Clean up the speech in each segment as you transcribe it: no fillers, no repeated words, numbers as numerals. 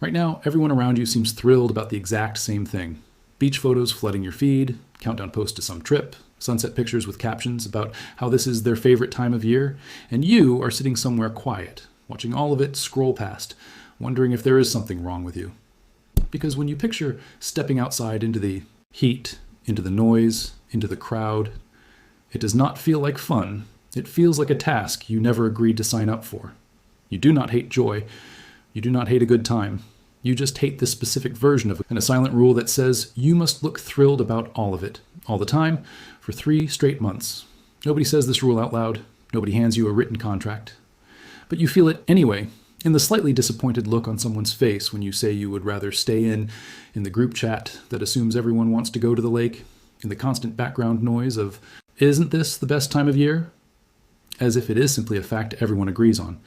Right now, everyone around you seems thrilled about the exact same thing. Beach photos flooding your feed, countdown posts to some trip, sunset pictures with captions about how this is their favorite time of year, and you are sitting somewhere quiet, watching all of it scroll past, wondering if there is something wrong with you. Because when you picture stepping outside into the heat, into the noise, into the crowd, it does not feel like fun. It feels like a task you never agreed to sign up for. You do not hate joy. You do not hate a good time. You just hate this specific version of it, and a silent rule that says you must look thrilled about all of it, all the time, for 3 straight months. Nobody says this rule out loud. Nobody hands you a written contract. But you feel it anyway, in the slightly disappointed look on someone's face when you say you would rather stay in the group chat that assumes everyone wants to go to the lake, in the constant background noise of, isn't this the best time of year? As if it is simply a fact everyone agrees on.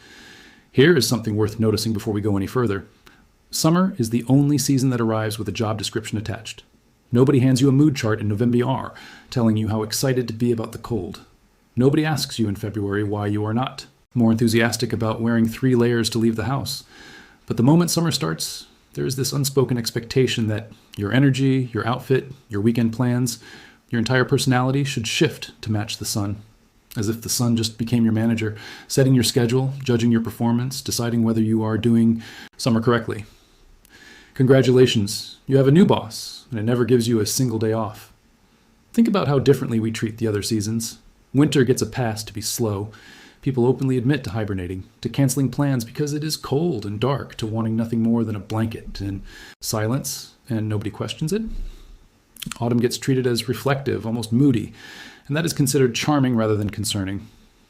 Here is something worth noticing before we go any further. Summer is the only season that arrives with a job description attached. Nobody hands you a mood chart in November telling you how excited to be about the cold. Nobody asks you in February why you are not more enthusiastic about wearing 3 layers to leave the house. But the moment summer starts, there is this unspoken expectation that your energy, your outfit, your weekend plans, your entire personality should shift to match the sun. As if the sun just became your manager, setting your schedule, judging your performance, deciding whether you are doing summer correctly. Congratulations, you have a new boss, and it never gives you a single day off. Think about how differently we treat the other seasons. Winter gets a pass to be slow. People openly admit to hibernating, to canceling plans because it is cold and dark, to wanting nothing more than a blanket and silence, and nobody questions it. Autumn gets treated as reflective, almost moody, and that is considered charming rather than concerning.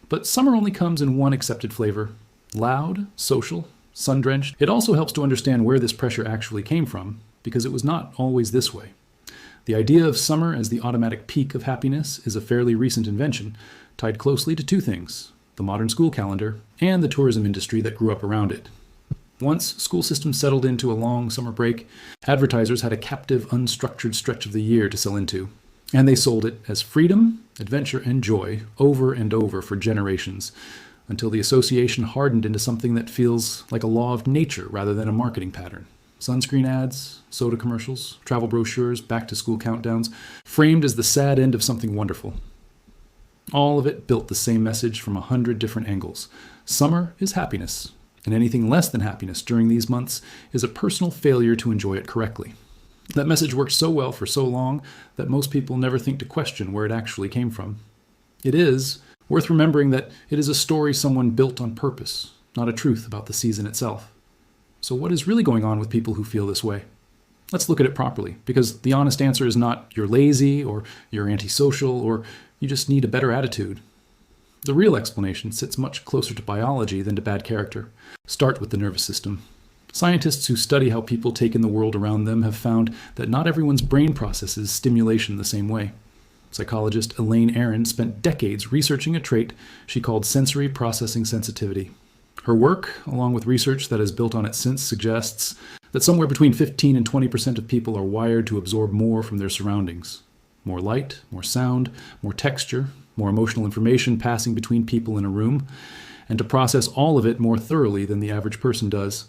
But summer only comes in one accepted flavor: loud, social, sun-drenched. It also helps to understand where this pressure actually came from, because it was not always this way. The idea of summer as the automatic peak of happiness is a fairly recent invention, tied closely to 2 things: the modern school calendar and the tourism industry that grew up around it. Once school systems settled into a long summer break, advertisers had a captive, unstructured stretch of the year to sell into. And they sold it as freedom, adventure, and joy over and over for generations, until the association hardened into something that feels like a law of nature rather than a marketing pattern. Sunscreen ads, soda commercials, travel brochures, back-to-school countdowns, framed as the sad end of something wonderful. All of it built the same message from 100 different angles. Summer is happiness, and anything less than happiness during these months is a personal failure to enjoy it correctly. That message worked so well for so long that most people never think to question where it actually came from. It is worth remembering that it is a story someone built on purpose, not a truth about the season itself. So what is really going on with people who feel this way? Let's look at it properly, because the honest answer is not you're lazy or you're antisocial or you just need a better attitude. The real explanation sits much closer to biology than to bad character. Start with the nervous system. Scientists who study how people take in the world around them have found that not everyone's brain processes stimulation the same way. Psychologist Elaine Aron spent decades researching a trait she called sensory processing sensitivity. Her work, along with research that has built on it since, suggests that somewhere between 15 and 20% of people are wired to absorb more from their surroundings. More light, more sound, more texture, more emotional information passing between people in a room, and to process all of it more thoroughly than the average person does.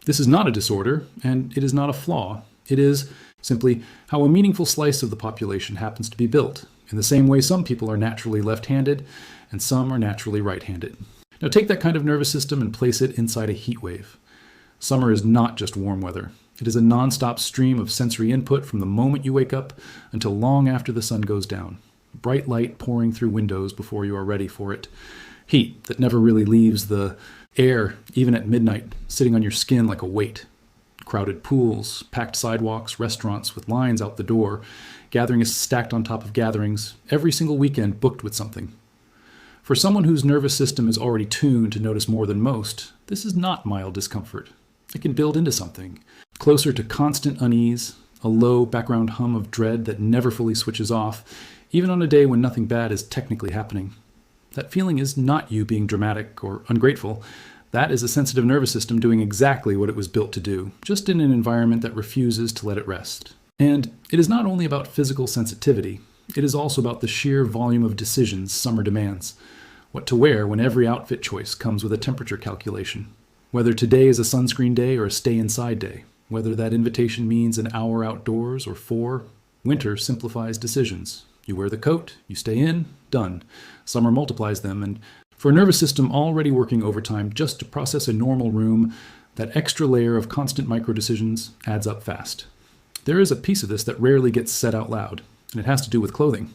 This is not a disorder, and it is not a flaw. It is simply how a meaningful slice of the population happens to be built, in the same way some people are naturally left-handed and some are naturally right-handed. Now take that kind of nervous system and place it inside a heat wave. Summer is not just warm weather. It is a non-stop stream of sensory input from the moment you wake up until long after the sun goes down. Bright light pouring through windows before you are ready for it. Heat that never really leaves the air, even at midnight, sitting on your skin like a weight. Crowded pools, packed sidewalks, restaurants with lines out the door, gatherings stacked on top of gatherings, every single weekend booked with something. For someone whose nervous system is already tuned to notice more than most, this is not mild discomfort. It can build into something, closer to constant unease, a low background hum of dread that never fully switches off, even on a day when nothing bad is technically happening. That feeling is not you being dramatic or ungrateful. That is a sensitive nervous system doing exactly what it was built to do, just in an environment that refuses to let it rest. And it is not only about physical sensitivity, it is also about the sheer volume of decisions summer demands. What to wear when every outfit choice comes with a temperature calculation. Whether today is a sunscreen day or a stay inside day, whether that invitation means an hour outdoors or 4, winter simplifies decisions. You wear the coat, you stay in, done. Summer multiplies them, and for a nervous system already working overtime just to process a normal room, that extra layer of constant micro-decisions adds up fast. There is a piece of this that rarely gets said out loud, and it has to do with clothing.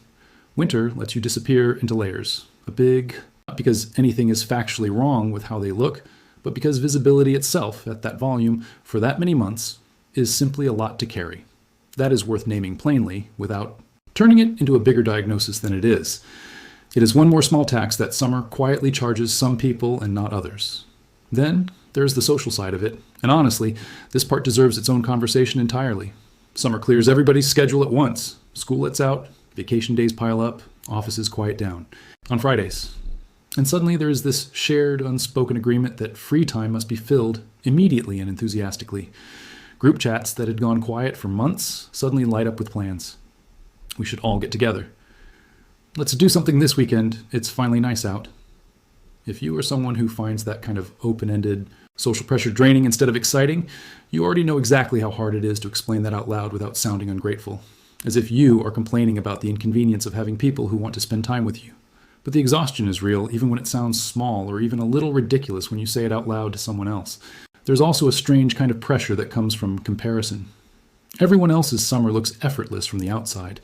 Winter lets you disappear into layers. Not because anything is factually wrong with how they look, but because visibility itself at that volume for that many months is simply a lot to carry. That is worth naming plainly without turning it into a bigger diagnosis than it is. It is one more small tax that summer quietly charges some people and not others. Then there's the social side of it, and honestly, this part deserves its own conversation entirely. Summer clears everybody's schedule at once. School lets out, vacation days pile up, offices quiet down. On Fridays. And suddenly there is this shared, unspoken agreement that free time must be filled immediately and enthusiastically. Group chats that had gone quiet for months suddenly light up with plans. We should all get together. Let's do something this weekend. It's finally nice out. If you are someone who finds that kind of open-ended social pressure draining instead of exciting, you already know exactly how hard it is to explain that out loud without sounding ungrateful, as if you are complaining about the inconvenience of having people who want to spend time with you. But the exhaustion is real even when it sounds small or even a little ridiculous when you say it out loud to someone else. There's also a strange kind of pressure that comes from comparison. Everyone else's summer looks effortless from the outside.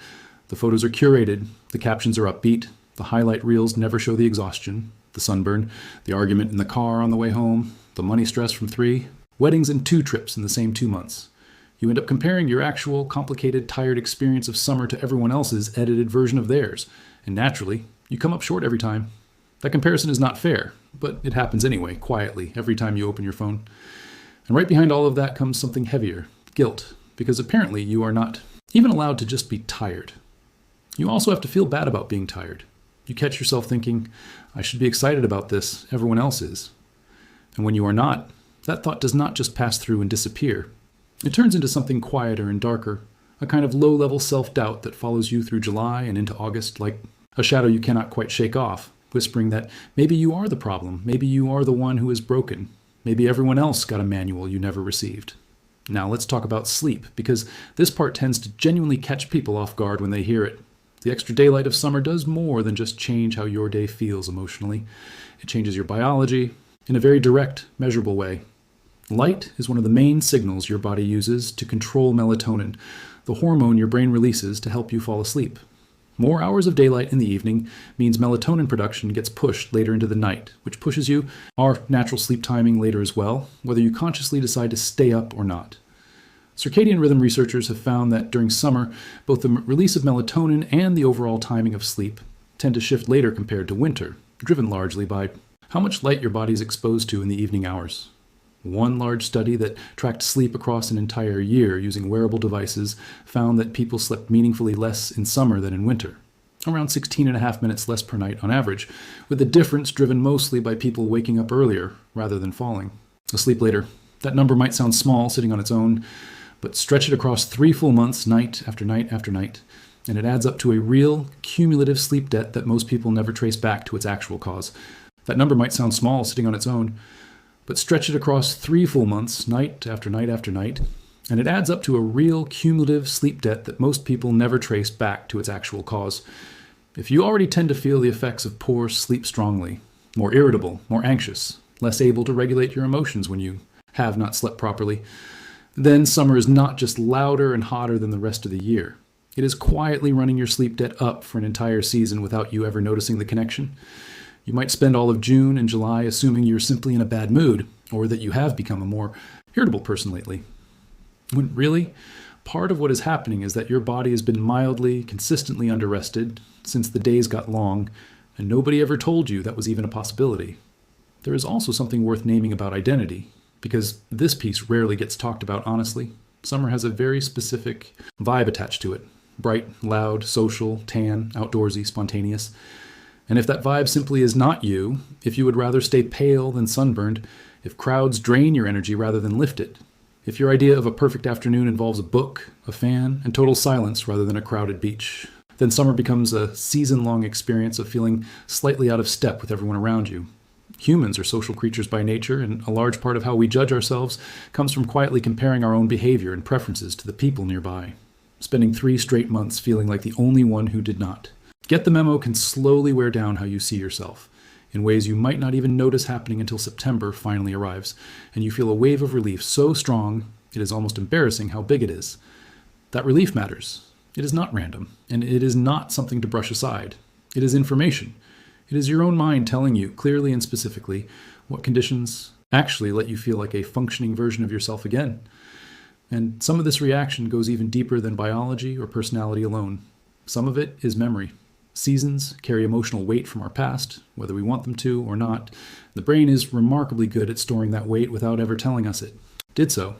The photos are curated, the captions are upbeat, the highlight reels never show the exhaustion, the sunburn, the argument in the car on the way home, the money stress from 3, weddings and 2 trips in the same 2 months. You end up comparing your actual, complicated, tired experience of summer to everyone else's edited version of theirs, and naturally, you come up short every time. That comparison is not fair, but it happens anyway, quietly, every time you open your phone. And right behind all of that comes something heavier, guilt, because apparently you are not even allowed to just be tired. You also have to feel bad about being tired. You catch yourself thinking, I should be excited about this, everyone else is. And when you are not, that thought does not just pass through and disappear. It turns into something quieter and darker, a kind of low-level self-doubt that follows you through July and into August like a shadow you cannot quite shake off, whispering that maybe you are the problem, maybe you are the one who is broken, maybe everyone else got a manual you never received. Now let's talk about sleep, because this part tends to genuinely catch people off guard when they hear it. The extra daylight of summer does more than just change how your day feels emotionally. It changes your biology in a very direct, measurable way. Light is one of the main signals your body uses to control melatonin, the hormone your brain releases to help you fall asleep. More hours of daylight in the evening means melatonin production gets pushed later into the night, which pushes our natural sleep timing later as well, whether you consciously decide to stay up or not. Circadian rhythm researchers have found that during summer, both the release of melatonin and the overall timing of sleep tend to shift later compared to winter, driven largely by how much light your body is exposed to in the evening hours. One large study that tracked sleep across an entire year using wearable devices found that people slept meaningfully less in summer than in winter, around 16.5 minutes less per night on average, with the difference driven mostly by people waking up earlier rather than falling asleep later. That number might sound small sitting on its own, but stretch it across 3 full months, night after night after night, and it adds up to a real cumulative sleep debt that most people never trace back to its actual cause. That number might sound small sitting on its own, but stretch it across 3 full months, night after night after night, and it adds up to a real cumulative sleep debt that most people never trace back to its actual cause. If you already tend to feel the effects of poor sleep strongly, more irritable, more anxious, less able to regulate your emotions when you have not slept properly, then summer is not just louder and hotter than the rest of the year. It is quietly running your sleep debt up for an entire season without you ever noticing the connection. You might spend all of June and July assuming you're simply in a bad mood, or that you have become a more irritable person lately. When really, part of what is happening is that your body has been mildly, consistently underrested since the days got long, and nobody ever told you that was even a possibility. There is also something worth naming about identity, because this piece rarely gets talked about honestly. Summer has a very specific vibe attached to it. Bright, loud, social, tan, outdoorsy, spontaneous. And if that vibe simply is not you, if you would rather stay pale than sunburned, if crowds drain your energy rather than lift it, if your idea of a perfect afternoon involves a book, a fan, and total silence rather than a crowded beach, then summer becomes a season-long experience of feeling slightly out of step with everyone around you. Humans are social creatures by nature, and a large part of how we judge ourselves comes from quietly comparing our own behavior and preferences to the people nearby, spending 3 straight months feeling like the only one who did not. Get the Memo can slowly wear down how you see yourself, in ways you might not even notice happening until September finally arrives, and you feel a wave of relief so strong it is almost embarrassing how big it is. That relief matters. It is not random, and it is not something to brush aside. It is information. It is your own mind telling you, clearly and specifically, what conditions actually let you feel like a functioning version of yourself again. And some of this reaction goes even deeper than biology or personality alone. Some of it is memory. Seasons carry emotional weight from our past, whether we want them to or not. The brain is remarkably good at storing that weight without ever telling us it. Did so.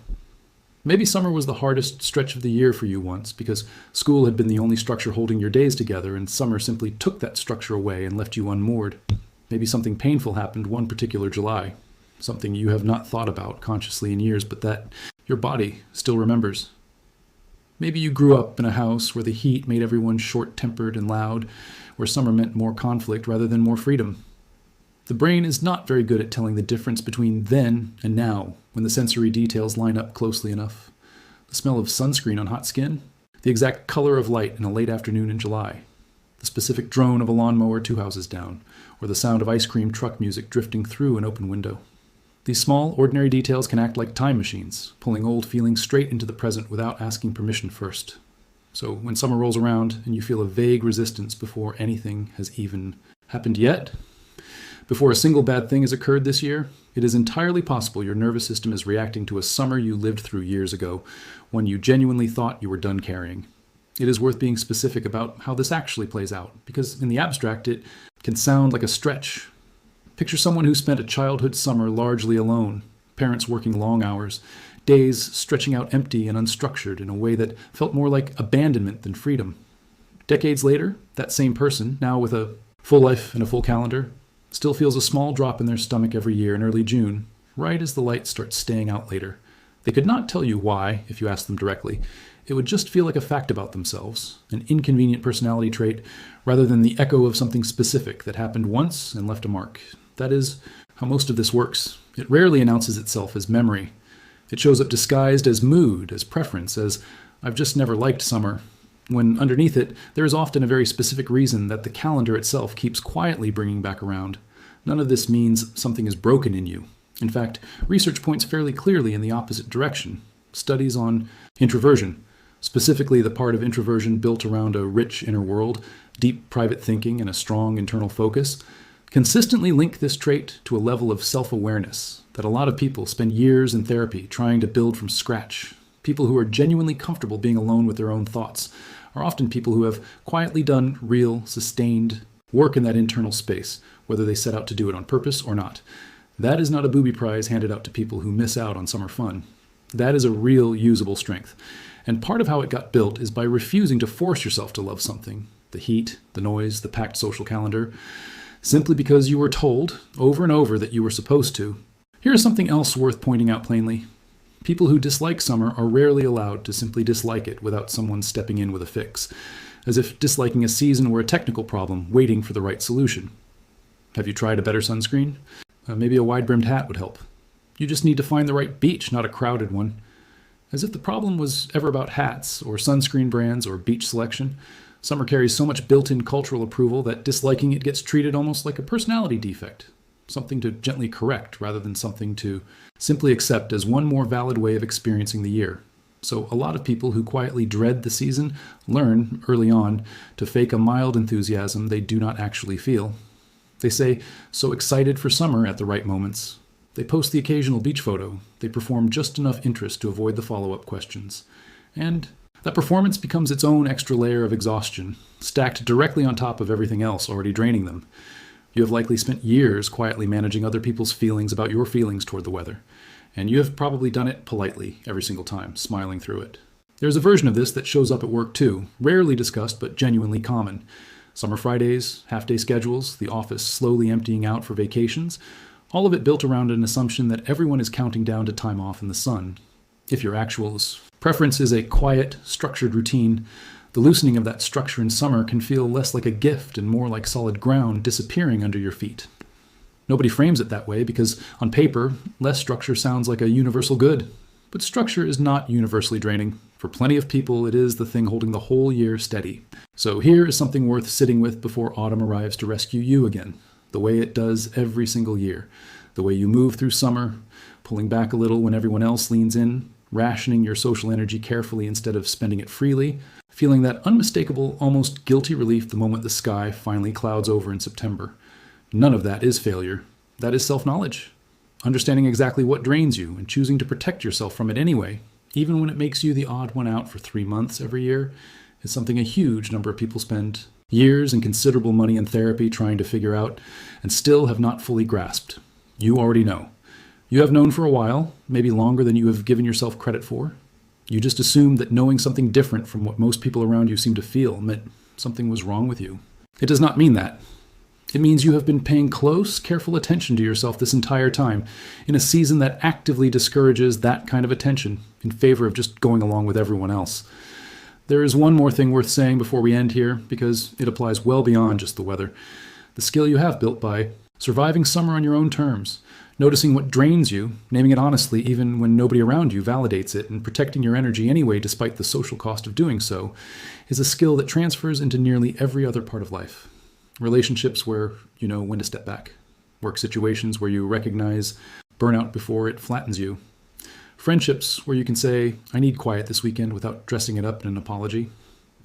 Maybe summer was the hardest stretch of the year for you once, because school had been the only structure holding your days together, and summer simply took that structure away and left you unmoored. Maybe something painful happened one particular July, something you have not thought about consciously in years, but that your body still remembers. Maybe you grew up in a house where the heat made everyone short-tempered and loud, where summer meant more conflict rather than more freedom. The brain is not very good at telling the difference between then and now, when the sensory details line up closely enough. The smell of sunscreen on hot skin, the exact color of light in a late afternoon in July, the specific drone of a lawnmower 2 houses down, or the sound of ice cream truck music drifting through an open window. These small, ordinary details can act like time machines, pulling old feelings straight into the present without asking permission first. So when summer rolls around and you feel a vague resistance before anything has even happened yet, before a single bad thing has occurred this year, it is entirely possible your nervous system is reacting to a summer you lived through years ago, one you genuinely thought you were done carrying. It is worth being specific about how this actually plays out, because in the abstract it can sound like a stretch. Picture someone who spent a childhood summer largely alone, parents working long hours, days stretching out empty and unstructured in a way that felt more like abandonment than freedom. Decades later, that same person, now with a full life and a full calendar, still feels a small drop in their stomach every year in early June, right as the light starts staying out later. They could not tell you why if you asked them directly. It would just feel like a fact about themselves, an inconvenient personality trait, rather than the echo of something specific that happened once and left a mark. That is how most of this works. It rarely announces itself as memory. It shows up disguised as mood, as preference, as "I've just never liked summer," when underneath it, there is often a very specific reason that the calendar itself keeps quietly bringing back around. None of this means something is broken in you. In fact, research points fairly clearly in the opposite direction. Studies on introversion, specifically the part of introversion built around a rich inner world, deep private thinking, and a strong internal focus, consistently link this trait to a level of self-awareness that a lot of people spend years in therapy trying to build from scratch. People who are genuinely comfortable being alone with their own thoughts are often people who have quietly done real, sustained work in that internal space, whether they set out to do it on purpose or not. That is not a booby prize handed out to people who miss out on summer fun. That is a real, usable strength. And part of how it got built is by refusing to force yourself to love something, the heat, the noise, the packed social calendar, simply because you were told over and over that you were supposed to. Here is something else worth pointing out plainly. People who dislike summer are rarely allowed to simply dislike it without someone stepping in with a fix, as if disliking a season were a technical problem waiting for the right solution. Have you tried a better sunscreen? Maybe a wide-brimmed hat would help. You just need to find the right beach, not a crowded one. As if the problem was ever about hats, or sunscreen brands, or beach selection. Summer carries so much built-in cultural approval that disliking it gets treated almost like a personality defect, something to gently correct rather than something to simply accept as one more valid way of experiencing the year. So a lot of people who quietly dread the season learn early on to fake a mild enthusiasm they do not actually feel. They say, "so excited for summer" at the right moments. They post the occasional beach photo. They perform just enough interest to avoid the follow-up questions. And that performance becomes its own extra layer of exhaustion, stacked directly on top of everything else already draining them. You have likely spent years quietly managing other people's feelings about your feelings toward the weather, and you have probably done it politely every single time, smiling through it. There's a version of this that shows up at work too, rarely discussed but genuinely common. Summer Fridays, half-day schedules, the office slowly emptying out for vacations, all of it built around an assumption that everyone is counting down to time off in the sun. If your actual's preference is a quiet, structured routine, the loosening of that structure in summer can feel less like a gift and more like solid ground disappearing under your feet. Nobody frames it that way because, on paper, less structure sounds like a universal good. But structure is not universally draining. For plenty of people, it is the thing holding the whole year steady. So here is something worth sitting with before autumn arrives to rescue you again, the way it does every single year. The way you move through summer, pulling back a little when everyone else leans in, rationing your social energy carefully instead of spending it freely, feeling that unmistakable, almost guilty relief the moment the sky finally clouds over in September. None of that is failure. That is self-knowledge. Understanding exactly what drains you and choosing to protect yourself from it anyway, even when it makes you the odd one out for 3 months every year, is something a huge number of people spend years and considerable money in therapy trying to figure out and still have not fully grasped. You already know. You have known for a while, maybe longer than you have given yourself credit for. You just assumed that knowing something different from what most people around you seem to feel meant something was wrong with you. It does not mean that. It means you have been paying close, careful attention to yourself this entire time, in a season that actively discourages that kind of attention in favor of just going along with everyone else. There is one more thing worth saying before we end here, because it applies well beyond just the weather. The skill you have built by surviving summer on your own terms, noticing what drains you, naming it honestly even when nobody around you validates it, and protecting your energy anyway despite the social cost of doing so, is a skill that transfers into nearly every other part of life. Relationships where you know when to step back. Work situations where you recognize burnout before it flattens you. Friendships where you can say, I need quiet this weekend without dressing it up in an apology.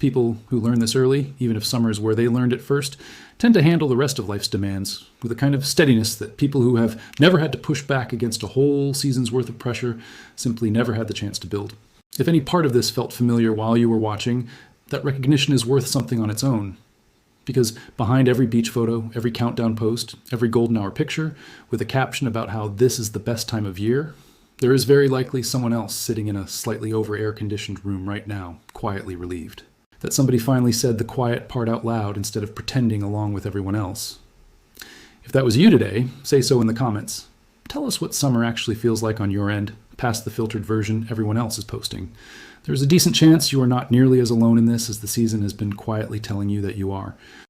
People who learn this early, even if summer is where they learned it first, tend to handle the rest of life's demands with a kind of steadiness that people who have never had to push back against a whole season's worth of pressure simply never had the chance to build. If any part of this felt familiar while you were watching, that recognition is worth something on its own. Because behind every beach photo, every countdown post, every golden hour picture, with a caption about how this is the best time of year, there is very likely someone else sitting in a slightly over-air-conditioned room right now, quietly relieved. That somebody finally said the quiet part out loud instead of pretending along with everyone else. If that was you today, say so in the comments. Tell us what summer actually feels like on your end, past the filtered version everyone else is posting. There's a decent chance you are not nearly as alone in this as the season has been quietly telling you that you are.